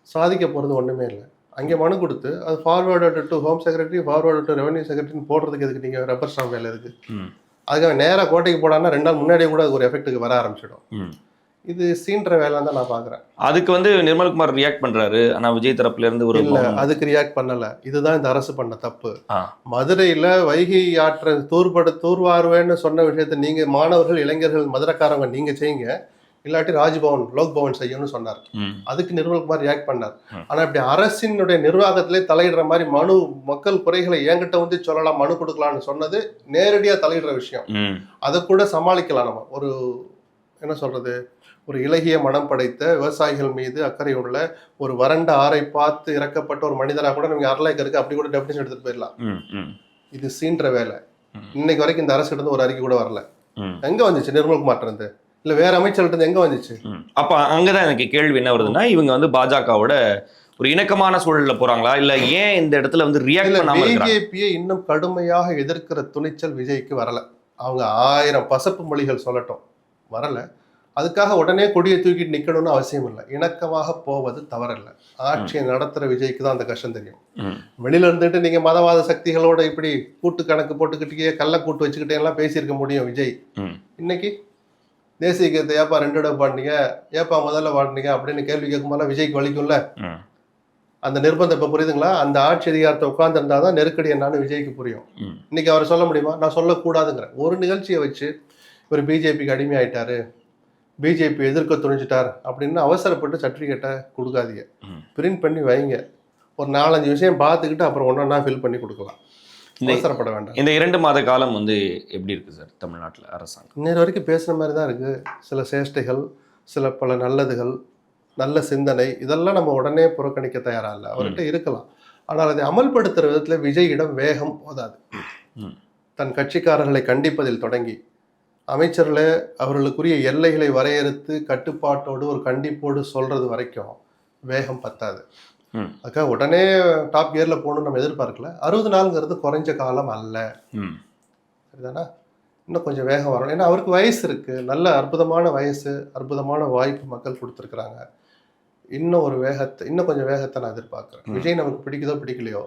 சாதிக்க போறது ஒண்ணுமே இல்லை. அங்கே மனு கொடுத்து அது forward to home secretary, forward to revenue செக்ரட்டரின்னு போடுறதுக்கு எதுக்கு நீங்க ரப்பர் ஸ்டாம்ப் வேலை இருக்கு? அதுக்காக நேராக கோட்டைக்கு போடான்னா 2 நாள் முன்னாடியே கூட அது ஒரு எஃபெக்ட்டுக்கு வர ஆரம்பிச்சிடும். இது சீன்ற வேலைன்னு தான் நான் பாக்குறேன். அதுக்கு வந்து நிர்மல்குமார் ரியாக்ட் பண்றாரு. ஆனா விஜய் தரப்புல இருந்து ஒரு இல்ல, அதுக்கு ரியாக்ட் பண்ணல. இதுதான் இந்த அரசு பண்ண தப்பு. மதுரையில வைகை ஆற்ற தூர்வாருவேன்னு சொன்ன விஷயத்த நீங்க மாணவர்கள், இளைஞர்கள், மதுரைக்காரங்க நீங்க செய்யுங்க, இல்லாட்டி ராஜ்பவன், லோக்பவன் செய்யணும்னு சொன்னார். அதுக்கு நிர்மல்குமார் ரியாக்ட் பண்ணார். ஆனா இப்படி அரசினுடைய நிர்வாகத்திலே தலையிடுற மாதிரி மனு, மக்கள் குறைகளை என்கிட்ட வந்து சொல்லலாம், மனு கொடுக்கலாம்னு சொன்னது நேரடியா தலையிடுற விஷயம். அதை கூட சமாளிக்கலாம். நம்ம ஒரு என்ன சொல்றது, ஒரு இலகிய மனம் படைத்த விவசாயிகள் மீது அக்கறை உள்ள ஒரு வறண்ட ஆறை பார்த்து இறக்கப்பட்ட ஒரு மனிதனா கூட நீங்க அர்லேக்கருக்கு அப்படி கூட டெபினிஷன் எடுத்துட்டு போயிடலாம். இது சீன்ற வேலை. இன்னைக்கு வரைக்கும் இந்த அரசு இருந்து ஒரு அறிக்கை கூட வரல. எங்க வந்துச்சு நிர்மல்குமார் இருந்து? இல்ல வேற அமைச்சர்கிட்ட இருந்து எங்க வந்துச்சு? அப்ப அங்கதான் எனக்கு கேள்வி என்ன வருதுன்னா, இவங்க வந்து பாஜகவோட ஒரு இணக்கமான சூழல்ல போறாங்களா, இல்ல ஏன் இந்த இடத்துல வந்து ரியாக்ட் பண்ணாம இருக்காங்க? பிஜேபியை இன்னும் கடுமையாக எதிர்க்கிற துணிச்சல் விஜய்க்கு வரல. அவங்க 1000 பசப்பு மொழிகள் சொல்லட்டும், வரல. அதுக்காக உடனே கொடியை தூக்கிட்டு நிக்கணும்னு அவசியம் இல்லை. இணக்கமாக போவது தவறல்ல. ஆட்சியை நடத்துற விஜய்க்கு தான் அந்த கஷ்டம் தெரியும். வெளியில இருந்துட்டு நீங்க மதவாத சக்திகளோட இப்படி கூட்டு கணக்கு போட்டுக்கிட்டே கள்ள கூட்டு வச்சுக்கிட்டே எல்லாம் பேசியிருக்க முடியும் விஜய். இன்னைக்கு தேசிய கீதத்தை ஏப்பா 2 தடவை பாடினீங்க, ஏப்பா முதல்ல பாடினீங்க அப்படின்னு கேள்வி கேட்கும் போது விஜய்க்கு வலிக்கும்ல. அந்த நிர்பந்தம் இப்ப புரியுதுங்களா? அந்த ஆட்சி அதிகாரத்தை உட்கார்ந்து இருந்தாதான் நெருக்கடி என்னன்னு விஜய்க்கு புரியும். இன்னைக்கு அவர் சொல்ல முடியுமா? நான் சொல்லக்கூடாதுங்கிற ஒரு நிகழ்ச்சியை வச்சு இவர் பிஜேபிக்கு அடிமையாயிட்டாரு, பிஜேபி எதிர்க்க துணிஞ்சிட்டார் அப்படின்னு அவசரப்பட்டு சர்டிஃபிகேட்டை கொடுக்காதீங்க. பிரிண்ட் பண்ணி வைங்க. ஒரு 4-5 விஷயம் பார்த்துக்கிட்டு அப்புறம் ஒன்றா ஃபில் பண்ணி கொடுக்கலாம். அவசரப்பட வேண்டாம். இந்த 2 மாத காலம் வந்து எப்படி இருக்கு சார் தமிழ்நாட்டில் அரசாங்கம்? இன்னொரு வரைக்கும் பேசுன மாதிரி தான் இருக்கு. சில சேஷ்டைகள், சில பல நல்லதுகள், நல்ல சிந்தனை, இதெல்லாம் நம்ம உடனே புறக்கணிக்க தயாரா இல்லை. அவர்கிட்ட இருக்கலாம். ஆனால் அதை அமல்படுத்துற விதத்துல விஜயிடம் வேகம் போதாது. தன் கட்சிக்காரர்களை கண்டிப்பதில் தொடங்கி அமைச்சர்களை அவர்களுக்குரிய எல்லைகளை வரையறுத்து கட்டுப்பாட்டோடு ஒரு கண்டிப்போடு சொல்றது வரைக்கும் வேகம் பத்தாது. அதுக்காக உடனே டாப் கியர்ல போகணும்னு நம்ம எதிர்பார்க்கல. 60 நாள்ங்கிறது குறைஞ்ச காலம் அல்ல. சரிதானா? இன்னும் கொஞ்சம் வேகம் வரணும். ஏன்னா அவருக்கு வயசு இருக்கு, நல்ல அற்புதமான வயசு, அற்புதமான வாய்ப்பு மக்கள் கொடுத்துருக்குறாங்க. இன்னும் கொஞ்சம் வேகத்தை நான் எதிர்பார்க்குறேன். விஜய் நமக்கு பிடிக்குதோ பிடிக்கலையோ,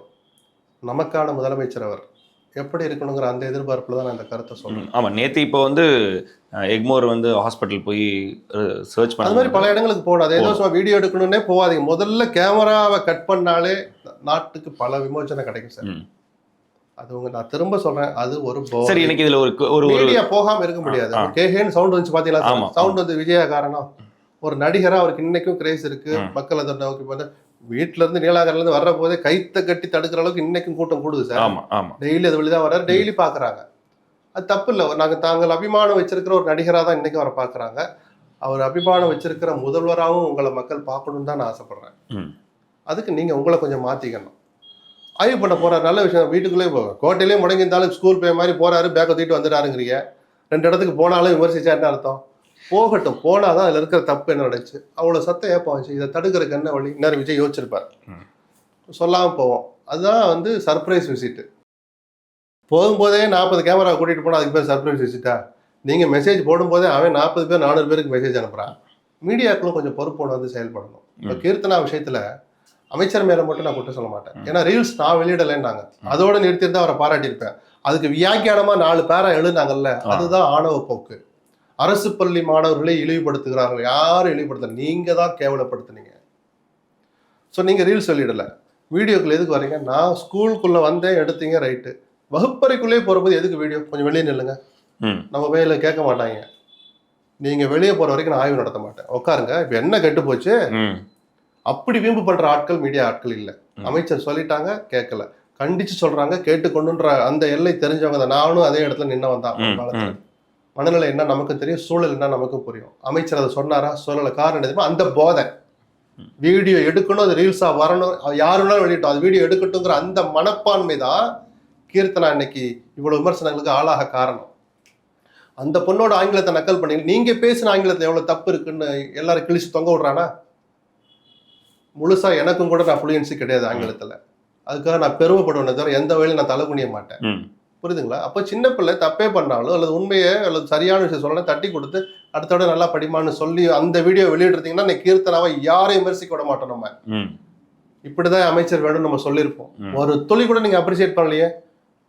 நமக்கான முதலமைச்சர் அவர் எப்படி இருக்கணுங்கிற அந்த எதிர்பார்ப்புல தான் நான் இந்த கருத்தை சொல்றேன். ஆமா, நேற்று இப்போ வந்து எக்மோர் வந்து ஹாஸ்பிட்டல் போய் சர்ச் பண்ண, அது மாதிரி பல இடங்களுக்கு போகணும். அதே ஏதோ வீடியோ எடுக்கணும்னே போகாதீங்க. முதல்ல கேமராவை கட் பண்ணாலே நாட்டுக்கு பல விமோசனம் கிடைக்கும் சார். அது நான் திரும்ப சொல்றேன், அது ஒரு சரி. எனக்கு இதுல ஒரு மீடியா போகாம இருக்க முடியாது. கேஹேன்னு சவுண்ட் வந்துச்சு பாத்தீங்களா? சவுண்ட் வந்து விஜயா காரணம். ஒரு நடிகரா அவருக்கு இன்னைக்கும் கிரேஸ் இருக்கு. மக்கள் அதை நோக்கி பார்த்தா வீட்டுல இருந்து நீலாகரில இருந்து வர்ற போதே கைத்த கட்டி தடுக்கிற அளவுக்கு இன்னைக்கும் கூட்டம் கூடுது சார். டெய்லி அது வழிதான் வர்றாரு, டெய்லி பாக்குறாங்க. அது தப்பு இல்லை. தாங்கள் அபிமானம் வச்சிருக்கிற ஒரு நடிகராக தான் இன்னைக்கு அவரை பாக்குறாங்க. அவர் அபிமானம் வச்சிருக்கிற முதல்வராகவும் உங்களை மக்கள் பார்க்கணும்னு தான் நான் ஆசைப்படுறேன். அதுக்கு நீங்க உங்களை கொஞ்சம் மாத்திக்கணும். ஆய்வு பண்ண போறாரு, நல்ல விஷயம். வீட்டுக்குள்ளேயே போகும், கோட்டையிலேயே முடங்கி இருந்தாலும் ஸ்கூல் போய் மாதிரி போறாரு, பேக்கை தூக்கிட்டு வந்துட்டாருங்கிறீங்க. 2 இடத்துக்கு போனாலும் விமர்சிச்சா என்ன அர்த்தம்? போகட்டும், போனாதான் அதுல இருக்கிற தப்பு என்ன நடந்துச்சு. அவ்வளவு சத்தம் ஏப்பா வந்துச்சு, இதை தடுக்கிறதுக்கு என்ன வழி? இன்னும் விஜய் யோசிச்சிருப்பார், சொல்லாம போவோம். அதுதான் வந்து சர்ப்ரைஸ் விசிட்டு. போகும்போதே 40 கேமரா கூட்டிட்டு போனா அதுக்கு பேர் சர்ப்ரைஸ் விசிட்டா? நீங்க மெசேஜ் போடும்போதே அவன் 40 பேர் 400 பேருக்கு மெசேஜ் அனுப்புறான். மீடியாக்களும் கொஞ்சம் பொறுப்போடு வந்து செயல்படணும். இப்போ கீர்த்தனா விஷயத்துல அமைச்சர் மேல மட்டும் நான் குற்றம் சொல்ல மாட்டேன். ஏன்னா ரீல்ஸ் நான் வெளியிடலைன்னாங்க, அதோட நிறுத்திட்டு அவரை பாராட்டியிருப்பேன். அதுக்கு வியாக்கியானமா 4 பேரா எழுதினாங்கல்ல, அதுதான் ஆணவ போக்கு. அரசு பள்ளி மாணவர்களை இழிவுபடுத்துகிறார்கள். யாரும் இழிவுபடுத்தல, நீங்க தான் கேவலப்படுத்துனீங்க. ஸோ நீங்க ரீல்ஸ் வெளியிடல, வீடியோக்குள்ள எதுக்கு வரீங்க? நான் ஸ்கூலுக்குள்ள வந்தேன், எடுத்தீங்க, ரைட்டு. வகுப்பறைக்குள்ளேயே போறபோது எதுக்கு வீடியோ? கொஞ்சம் வெளியே நில்லுங்க. நம்ம வேலை கேட்க மாட்டாங்க. நீங்க வெளியே போற வரைக்கும் நான் ஆய்வு நடத்த மாட்டேன், உட்காருங்க. இப்ப என்ன கெட்டு போச்சு? அப்படி வீம்பு பண்ற ஆட்கள் மீடியா ஆட்கள் இல்லை. அமைச்சர் சொல்லிட்டாங்க, கேட்கல, கண்டிச்சு சொல்றாங்க, கேட்டுக்கொண்டுன்ற அந்த எல்லை தெரிஞ்சவங்க தான். நானும் அதே இடத்துல நின்ன வந்தான். மனநிலை என்ன நமக்கு தெரியும், சூழல் என்ன நமக்கும் புரியும். அமைச்சர் அதை சொன்னாரா, சொல்லல. காரணம் எதுவுமே அந்த போதை, வீடியோ எடுக்கணும், அது ரீல்ஸா வரணும், யாருனாலும் வெளியிட்டோம், அது வீடியோ எடுக்கட்டுங்கிற அந்த மனப்பான்மை தான் கீர்த்தனா இன்னைக்கு இவ்வளவு விமர்சனங்களுக்கு ஆளாக காரணம். அந்த பொண்ணோட ஆங்கிலத்தை நக்கல் பண்ணி நீங்க பேசின ஆங்கிலத்தை எவ்வளவு தப்பு இருக்குன்னு எல்லாரும் கிழிச்சு தொங்க விடுறானா? முழுசா எனக்கும் கூட நான் ஃப்ளூயன்சி கிடையாது ஆங்கிலத்துல, அதுக்காக நான் பெருமைப்படுவேன் தவிர எந்த வகையிலும் நான் தலை குனிய மாட்டேன். புரியுதுங்களா? அப்போ சின்ன பிள்ளை தப்பே பண்ணாலும் அல்லது உண்மையை அல்லது சரியான விஷயம் சொல்லணும், தட்டி கொடுத்து அடுத்தோட நல்லா படிமான்னு சொல்லி அந்த வீடியோ வெளியிடுறீங்கன்னா நீ கீர்த்தனாவை யாரையும் விமர்சிக்க விட மாட்டோம். நம்ம இப்படிதான் அமைச்சர் வேணும்னு நம்ம சொல்லியிருப்போம். ஒரு துளி கூட நீங்க அப்ரிசியேட் பண்ணலையே.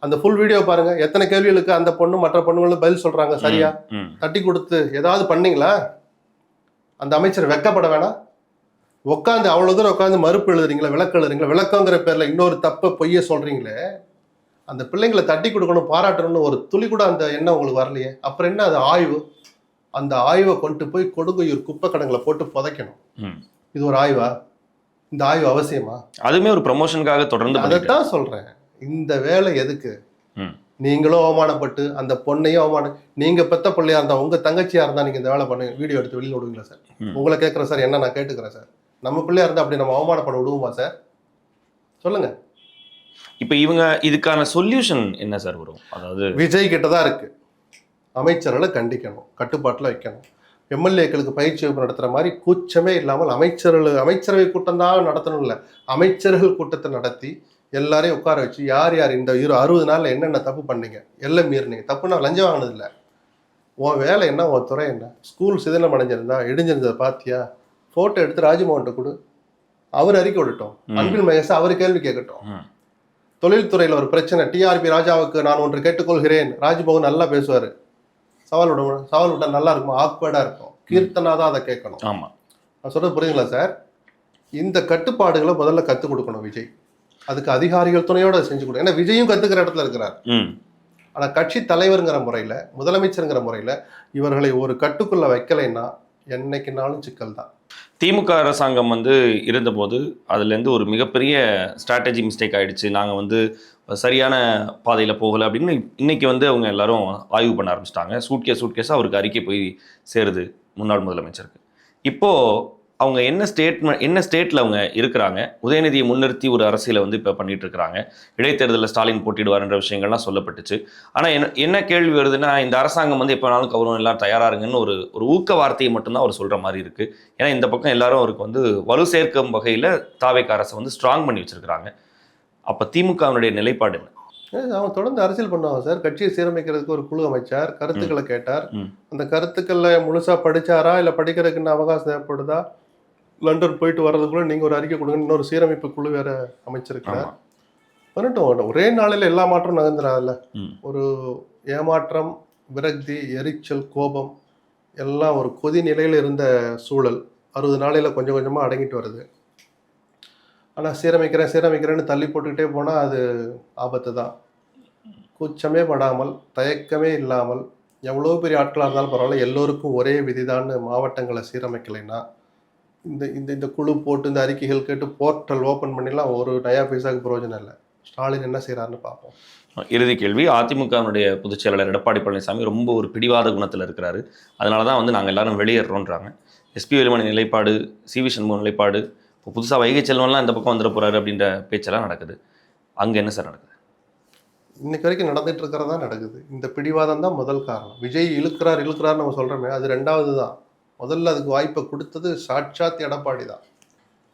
அந்த ஃபுல் வீடியோ பாருங்க, எத்தனை கேள்விகளுக்கு அந்த பொண்ணு மற்ற பொண்ணுங்களும் பதில் சொல்றாங்க. சரியா தட்டி கொடுத்து ஏதாவது பண்ணீங்களா? அந்த அமைச்சர் வெக்கப்பட வேணாம்? உட்காந்து அவ்வளவு தூரம் உட்காந்து மறுப்பு எழுதுறீங்களா, விளக்கம் எழுதுறீங்களா, விளக்கங்கிற பேர்ல இன்னொரு தப்பை பொய்ய சொல்றீங்களே. அந்த பிள்ளைங்களை தட்டி கொடுக்கணும், பாராட்டணும்னு ஒரு துளி கூட அந்த எண்ணம் உங்களுக்கு வரலையே. அப்புறம் என்ன அது ஆய்வு? அந்த ஆய்வை கொண்டு போய் கொடுங்கையூர் குப்பை கடங்களை போட்டு புதைக்கணும். இது ஒரு ஆய்வா? இந்த ஆய்வு அவசியமா? அதுவுமே ஒரு ப்ரமோஷனுக்காக தொடர்ந்து அதைத்தான் சொல்றேன். இந்த வேலை எதுக்கு? நீங்களும் அவமானப்பட்டு அந்த பொண்ணையும் அவமானம். நீங்க பெத்த பிள்ளையா இருந்தா, உங்க தங்கச்சியா இருந்தா நீங்க இந்த வேலை பண்ணுங்க, வீடியோ எடுத்து வெளியில விடுவீங்களா சார்? உங்களை கேட்கிறேன் சார், என்ன நான் கேட்டுக்கிறேன் சார். நம்ம பிள்ளையா இருந்தா அப்படி நம்ம அவமானப்பட விடுவோமா சார்? சொல்லுங்க. இப்ப இவங்க இதுக்கான சொல்யூஷன் என்ன சார் வரும்? அதாவது விஜய் கிட்டதான் இருக்கு. அமைச்சர்களை கண்டிக்கணும், கட்டுப்பாட்டுல வைக்கணும். எம்எல்ஏக்களுக்கு பயிற்சி வகுப்பு நடத்துற மாதிரி கூச்சமே இல்லாமல் அமைச்சரவை கூட்டம் தான் நடத்தணும் இல்லை, அமைச்சர்கள் கூட்டத்தை நடத்தி எல்லாரையும் உட்கார வச்சு யார் யார் இந்த 60 நாள்ல என்னென்ன தப்பு பண்ணீங்க, எல்லாம் மீறினீங்க. தப்புன்னா லஞ்சம் வாங்கினது இல்லை, உன் வேலை என்ன, உன் துறை என்ன, ஸ்கூல் சிதிலம் அடைஞ்சிருந்தா இடிஞ்சிருந்ததை பாத்தியா, போட்டோ எடுத்து ராஜ்மோகன்ட்ட கொடு, அவர் அறிக்கை விடட்டும். அன்பில் மகேஷ் அவர் கேள்வி கேட்கட்டும். தொழில்துறையில் ஒரு பிரச்சனை, டிஆர்பி ராஜாவுக்கு நான் ஒன்று கேட்டுக்கொள்கிறேன், ராஜ்மோகன் நல்லா பேசுவார், சவால் விட்டா நல்லா இருக்கும், ஆக்வர்டா இருக்கும். கீர்த்தனா தான் அதை கேட்கணும். ஆமா, நான் சொல்றது புரியுதுங்களா சார்? இந்த கட்டுப்பாடுகளை முதல்ல கற்றுக் கொடுக்கணும் விஜய். அதுக்கு அதிகாரிகள் துணையோட செஞ்சு கொடுக்கும். ஏன்னா விஜயும் கத்துக்கிற இடத்துல இருக்கிறார். ஆனா கட்சி தலைவருங்கிற முறையில, முதலமைச்சருங்கிற முறையில இவர்களை ஒரு கட்டுக்குள்ள வைக்கலைன்னா என்னைக்குனாலும் சிக்கல் தான். திமுக அரசாங்கம் இருந்தபோது அதுலேருந்து ஒரு மிகப்பெரிய ஸ்ட்ராட்டஜி மிஸ்டேக் ஆயிடுச்சு, நாங்கள் சரியான பாதையில் போகலை அப்படின்னு இன்னைக்கு அவங்க எல்லாரும் ஆய்வு பண்ண ஆரம்பிச்சிட்டாங்க. சூட்கேஸாக அவருக்கு அறிக்கை போய் சேருது முன்னாள் முதலமைச்சருக்கு. இப்போது அவங்க என்ன ஸ்டேட்டில் அவங்க இருக்கிறாங்க, உதயநிதியை முன்னிறுத்தி ஒரு அரசியலை இப்போ பண்ணிட்டு இருக்கிறாங்க. இடைத்தேர்தலில் ஸ்டாலின் போட்டிடுவார்ன்ற விஷயங்கள்லாம் சொல்லப்பட்டுச்சு. ஆனால் என்ன கேள்வி வருதுன்னா, இந்த அரசாங்கம் எப்போ வேணாலும் கௌரவம் எல்லாம் தயாராருங்கன்னு ஒரு ஊக்க வார்த்தையை மட்டும்தான் அவர் சொல்கிற மாதிரி இருக்குது. ஏன்னா இந்த பக்கம் எல்லாரும் அவருக்கு வலு சேர்க்கும் வகையில் தாவேக அரசை ஸ்ட்ராங் பண்ணி வச்சிருக்கிறாங்க. அப்போ திமுகவினுடைய நிலைப்பாடு என்ன? அவங்க தொடர்ந்து அரசியல் பண்ணுவாங்க சார். கட்சியை சீரமைக்கிறதுக்கு ஒரு குழு அமைச்சார், கருத்துக்களை கேட்டார். அந்த கருத்துக்களை முழுசா படிச்சாரா, இல்லை படிக்கிறதுக்குன்னு அவகாசம் தேவைப்படுதா, லண்டன் போயிட்டு வர்றதுக்குள்ள நீங்க ஒரு அறிக்கை கொடுங்க, இன்னொரு சீரமைப்பு குழு வேற அமைச்சிருக்கிறார். பண்ணட்டும். ஒரே நாளில் எல்லா மாற்றம் நகர்ந்துடாதுல்ல. ஒரு ஏமாற்றம், விரக்தி, எரிச்சல், கோபம் எல்லாம் ஒரு கொதி நிலையில் இருந்த சூழல் 60 நாளையில் கொஞ்சம் கொஞ்சமாக அடங்கிட்டு வருது. ஆனால் சீரமைக்கிறேன்னு தள்ளி போட்டுக்கிட்டே போனால் அது ஆபத்து தான். கூச்சமே படாமல், தயக்கமே இல்லாமல், எவ்வளோ பெரிய ஆட்களாக இருந்தாலும் பரவாயில்ல, எல்லோருக்கும் ஒரே விதிதான்னு மாவட்டங்களை சீரமைக்கலைன்னா, இந்த குழு போட்டு இந்த அறிக்கைகள் கேட்டு போர்ட்டல் ஓப்பன் பண்ணிலாம் ஒரு நயா பைசாவுக்கு பிரயோஜனம் இல்லை. ஸ்டாலின் என்ன செய்கிறாருன்னு பார்ப்போம். இறுதி கேள்வி, அதிமுகவினுடைய பொதுச் செயலாளர் எடப்பாடி பழனிசாமி ரொம்ப ஒரு பிடிவாத குணத்தில் இருக்கிறாரு. அதனால தான் நாங்கள் எல்லாரும் வெளியேறோன்றாங்க. எஸ்பி வேலுமணி நிலைப்பாடு, சிவி சண்முகம் நிலைப்பாடு, இப்போ புதுசாக வைகை செல்வன்லாம் இந்த பக்கம் வந்துட போகிறாரு அப்படின்ற பேச்செல்லாம் நடக்குது. அங்கே என்ன சார் நடக்குது? இன்னைக்கு வரைக்கும் நடந்துட்டு இருக்கிறதா நடக்குது. இந்த பிடிவாதம் தான் முதல் காரணம். விஜய் இழுக்கிறார் நம்ம சொல்கிறோமே, அது ரெண்டாவது தான். முதல்ல அதுக்கு வாய்ப்பை கொடுத்தது சாட்சாத் எடப்பாடி தான்.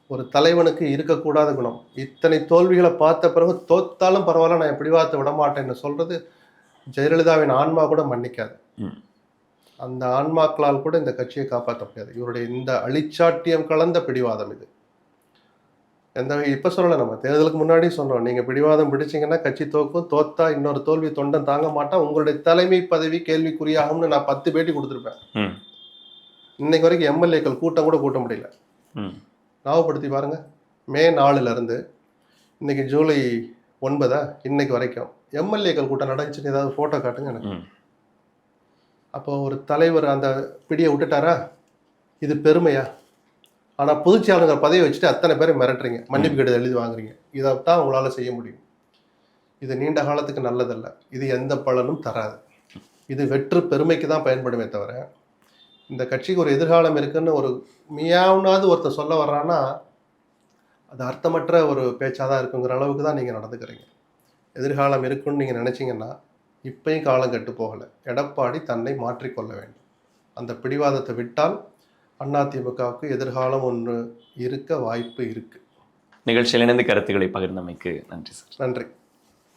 ஒரு தலைவனுக்கு இருக்கக்கூடாத குணம். இத்தனை தோல்விகளை பார்த்த பிறகு தோத்தாலும் பரவாயில்ல, நான் பிடிவாதத்தை விடமாட்டேன்னு சொல்றது ஜெயலலிதாவின் ஆன்மா கூட மன்னிக்காது. அந்த ஆன்மாக்களால் கூட இந்த கட்சியை காப்பாற்ற முடியாது. இவருடைய இந்த அழிச்சாட்டியம் கலந்த பிடிவாதம் இது. இப்ப சொல்லல, நம்ம தேர்தலுக்கு முன்னாடி சொன்னோம், நீங்க பிடிவாதம் பிடிச்சீங்கன்னா கட்சி தோக்கும், தோத்தா இன்னொரு தோல்வி தொண்டன் தாங்க மாட்டான், உங்களுடைய தலைமை பதவி கேள்விக்குறியாகும்னு நான் 10 பேட்டி கொடுத்துருப்பேன். ம். இன்னைக்கு வரைக்கும் எம்எல்ஏக்கள் கூட்டம் கூட கூட்ட முடியல. ம். ஞாபகப்படுத்தி பாருங்க. மே 4ல இருந்து இன்னைக்கு ஜூலை 9 இன்னைக்கு வரைக்கும் எம்எல்ஏக்கள் கூட்டம் நடந்துச்சுன்னு ஏதாவது போட்டோ காட்டுங்க எனக்கு. ம். அப்போ ஒரு தலைவர் அந்த பிடியை விட்டுட்டாரா? இது பெருமையா? ஆனா பொதுச்செயலாளர் பதவி வச்சுட்டு அத்தனை பேரை மிரட்டுறீங்க, மன்னிப்பு கடிதம் எழுதி வாங்குறீங்க. இதைத்தான் உங்களால செய்ய முடியும். இது நீண்ட காலத்துக்கு நல்லதல்ல. இது எந்த பலனும் தராது. இது வெற்று பெருமைக்கு தான் பயன்படுமே தவிர, இந்த கட்சிக்கு ஒரு எதிர்காலம் இருக்குன்னு ஒரு மியாவுனாவது ஒருத்தர் சொல்ல வர்றான்னா அது அர்த்தமற்ற ஒரு பேச்சாக தான் இருக்குங்கிற அளவுக்கு தான் நீங்கள் நடந்துக்கிறீங்க. எதிர்காலம் இருக்குன்னு நீங்கள் நினச்சிங்கன்னா இப்பயும் காலம் கெட்டு போகலை. எடப்பாடி தன்னை மாற்றிக்கொள்ள வேண்டும். அந்த பிடிவாதத்தை விட்டால் அதிமுகவுக்கு எதிர்காலம் ஒன்று இருக்க வாய்ப்பு இருக்குது. நிகழ்ச்சியில் இணைந்து கருத்துக்களை பகிர்ந்தமைக்கு நன்றி சார். நன்றி.